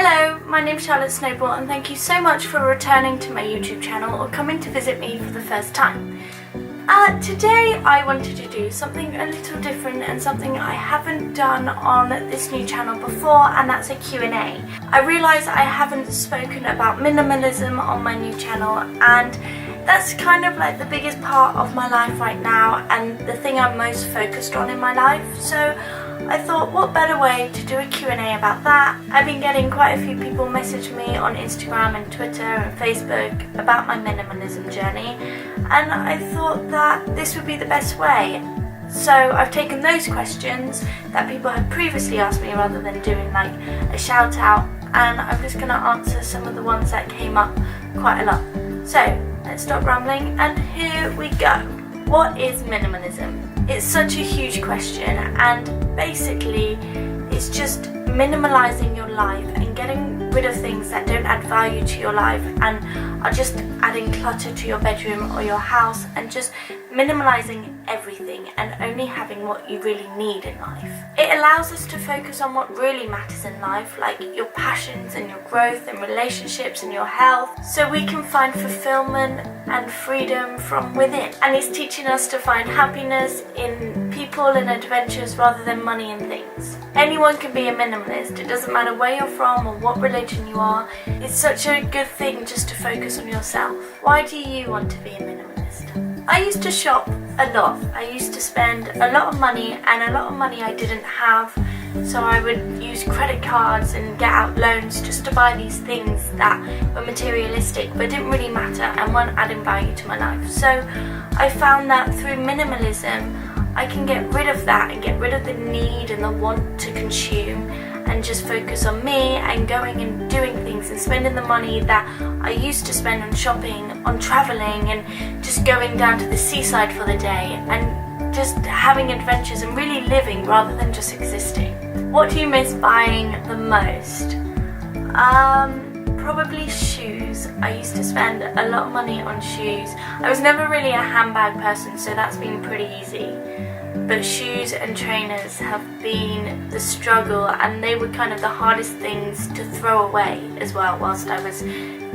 Hello, my name's Charlotte Snowball and thank you so much for returning to my YouTube channel or coming to visit me for the first time. Today I wanted to do something a little different and something I haven't done on this new channel before, and that's a Q&A. I realise I haven't spoken about minimalism on my new channel, and that's kind of like the biggest part of my life right now and the thing I'm most focused on in my life. So I thought, what better way to do a Q&A about that? I've been getting quite a few people message me on Instagram and Twitter and Facebook about my minimalism journey, and I thought that this would be the best way. So I've taken those questions that people had previously asked me rather than doing like a shout out, and I'm just going to answer some of the ones that came up quite a lot. So let's stop rambling and here we go. What is minimalism? It's such a huge question, and basically it's just minimalizing your life and getting rid of things that don't add value to your life and are just adding clutter to your bedroom or your house, and just minimalizing everything and only having what you really need in life. It allows us to focus on what really matters in life, like your passions and your growth and relationships and your health, so we can find fulfillment and freedom from within. And it's teaching us to find happiness in people and adventures rather than money and things. Anyone can be a minimalist. It doesn't matter where you're from or what religion you are. It's such a good thing just to focus on yourself. Why do you want to be a minimalist? I used to shop a lot. I used to spend a lot of money, and a lot of money I didn't have, so I would use credit cards and get out loans just to buy these things that were materialistic but didn't really matter and weren't adding value to my life. So I found that through minimalism I can get rid of that and get rid of the need and the want to consume, and just focus on me and going and doing things and spending the money that I used to spend on shopping, on travelling, and just going down to the seaside for the day and just having adventures and really living rather than just existing. What do you miss buying the most? Probably shoes. I used to spend a lot of money on shoes. I was never really a handbag person, so that's been pretty easy. But shoes and trainers have been the struggle, and they were kind of the hardest things to throw away as well whilst I was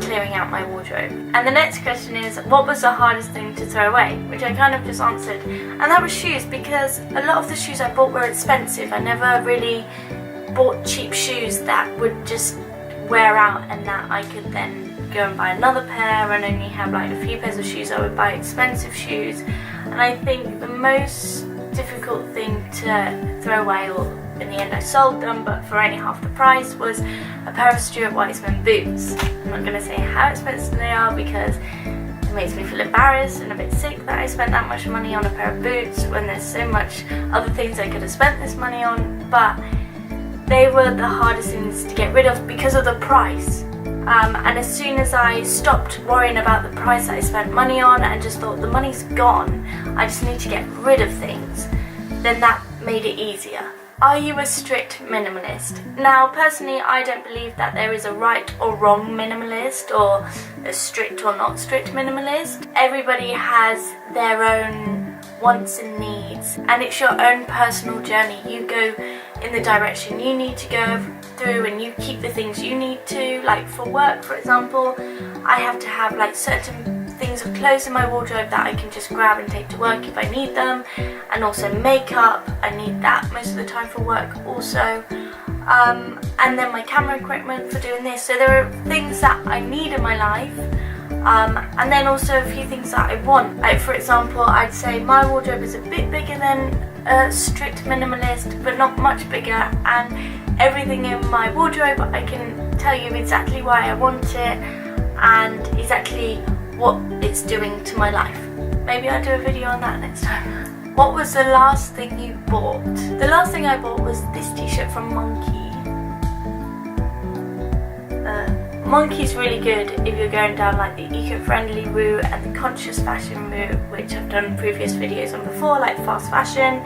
clearing out my wardrobe. And the next question is, what was the hardest thing to throw away? Which I kind of just answered, and that was shoes, because a lot of the shoes I bought were expensive. I never really bought cheap shoes that would just wear out and that I could then go and buy another pair and only have like a few pairs of shoes. I would buy expensive shoes, and I think the most difficult thing to throw away, or in the end I sold them but for only half the price, was a pair of Stuart Weitzman boots. I'm not going to say how expensive they are because it makes me feel embarrassed and a bit sick that I spent that much money on a pair of boots when there's so much other things I could have spent this money on, but they were the hardest things to get rid of because of the price. And as soon as I stopped worrying about the price that I spent money on and just thought the money's gone, I just need to get rid of things, then that made it easier. Are you a strict minimalist? Now, personally, I don't believe that there is a right or wrong minimalist or a strict or not strict minimalist. Everybody has their own wants and needs, and it's your own personal journey. You go in the direction you need to go through, and you keep the things you need to. Like for work, for example, I have to have like certain things of clothes in my wardrobe that I can just grab and take to work if I need them, and also makeup, I need that most of the time for work also, and then my camera equipment for doing this. So there are things that I need in my life, and then also a few things that I want. Like for example, I'd say my wardrobe is a bit bigger than a strict minimalist, but not much bigger, and everything in my wardrobe I can tell you exactly why I want it and exactly what it's doing to my life. Maybe I'll do a video on that next time. What was the last thing you bought? The last thing I bought was this t-shirt from Monkey. Monkey's really good if you're going down like the eco-friendly route and the conscious fashion route, which I've done previous videos on before, like fast fashion.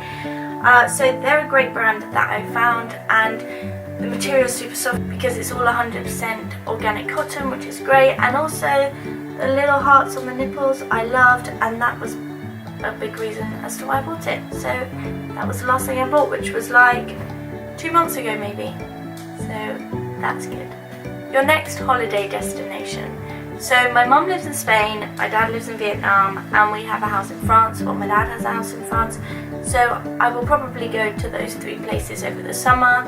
So they're a great brand that I found, and the material is super soft because it's all 100% organic cotton, which is great, and also the little hearts on the nipples I loved, and that was a big reason as to why I bought it. So that was the last thing I bought, which was like 2 months ago maybe, so that's good. your next holiday destination. So my mum lives in Spain, my dad lives in Vietnam, and we have a house in France, or my dad has a house in France. So I will probably go to those 3 places over the summer.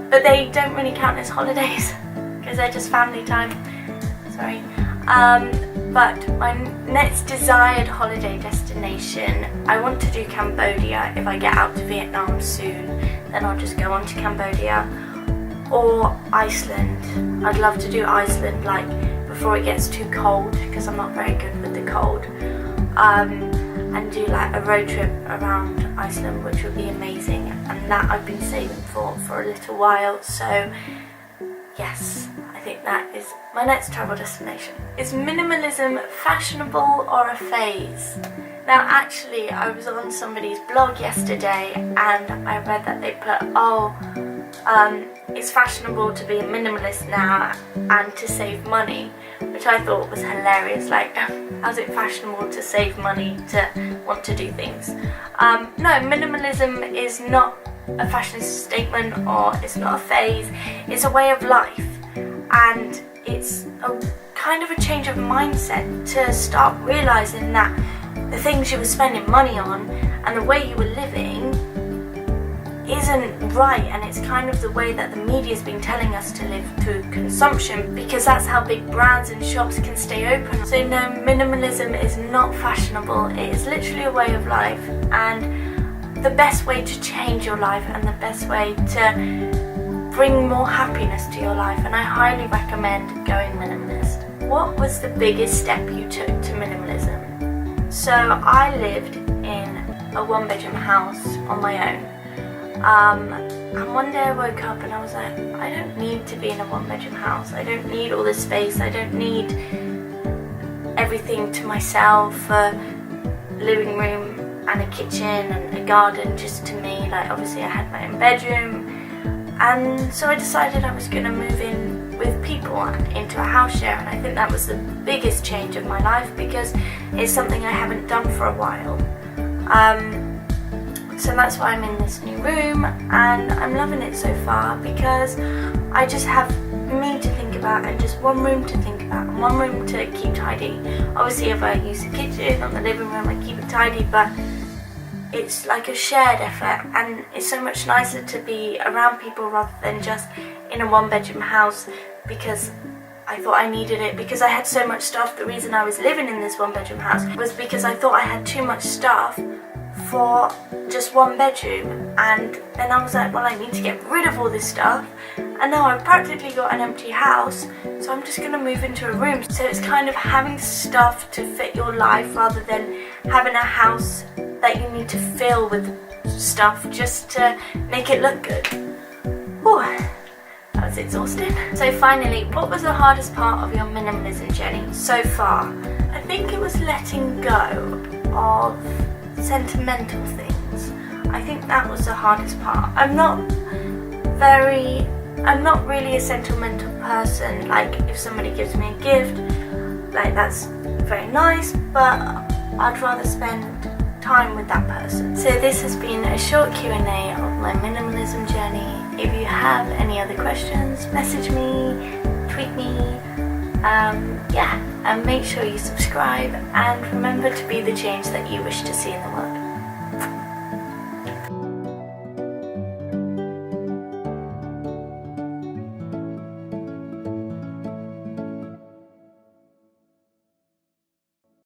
But they don't really count as holidays because they're just family time. Sorry. But my next desired holiday destination, I want to do Cambodia. If I get out to Vietnam soon, then I'll just go on to Cambodia. Or Iceland. I'd love to do Iceland like before it gets too cold, because I'm not very good with the cold. And do like a road trip around Iceland, which would be amazing. And that I've been saving for a little while. So yes, I think that is my next travel destination. Is minimalism fashionable or a phase? Now actually, I was on somebody's blog yesterday and I read that they put, it's fashionable to be a minimalist now and to save money, which I thought was hilarious. Like, how's it fashionable to save money to want to do things? No, minimalism is not a fashion statement, or it's not a phase. It's a way of life, and it's a kind of a change of mindset to start realizing that the things you were spending money on and the way you were living isn't right, and it's kind of the way that the media's been telling us to live through consumption, because that's how big brands and shops can stay open. So no, minimalism is not fashionable. It is literally a way of life, and the best way to change your life and the best way to bring more happiness to your life, and I highly recommend going minimalist. What was the biggest step you took to minimalism? So I lived in a 1-bedroom house on my own. And one day I woke up and I was like, I don't need to be in a 1-bedroom house. I don't need all this space. I don't need everything to myself, a living room and a kitchen and a garden just to me. Like, obviously I had my own bedroom, and so I decided I was going to move in with people into a house share, and I think that was the biggest change of my life because it's something I haven't done for a while. So that's why I'm in this new room, and I'm loving it so far because I just have me to think about and just one room to think about and one room to keep tidy. Obviously if I use the kitchen or the living room I keep it tidy, but it's like a shared effort, and it's so much nicer to be around people rather than just in a 1-bedroom house, because I thought I needed it because I had so much stuff. The reason I was living in this 1-bedroom house was because I thought I had too much stuff for just 1 bedroom, and then I was like, well, I need to get rid of all this stuff, and now I've practically got an empty house, so I'm just going to move into a room. So it's kind of having stuff to fit your life rather than having a house that you need to fill with stuff just to make it look good. Whew, that was exhausting. So finally, what was the hardest part of your minimalism journey so far? I think it was letting go of sentimental things. I think that was the hardest part. I'm not really a sentimental person. Like, if somebody gives me a gift, like, that's very nice, but I'd rather spend time with that person. So this has been a short Q&A of my minimalism journey. If you have any other questions, message me, tweet me, and make sure you subscribe, and remember to be the change that you wish to see in the world.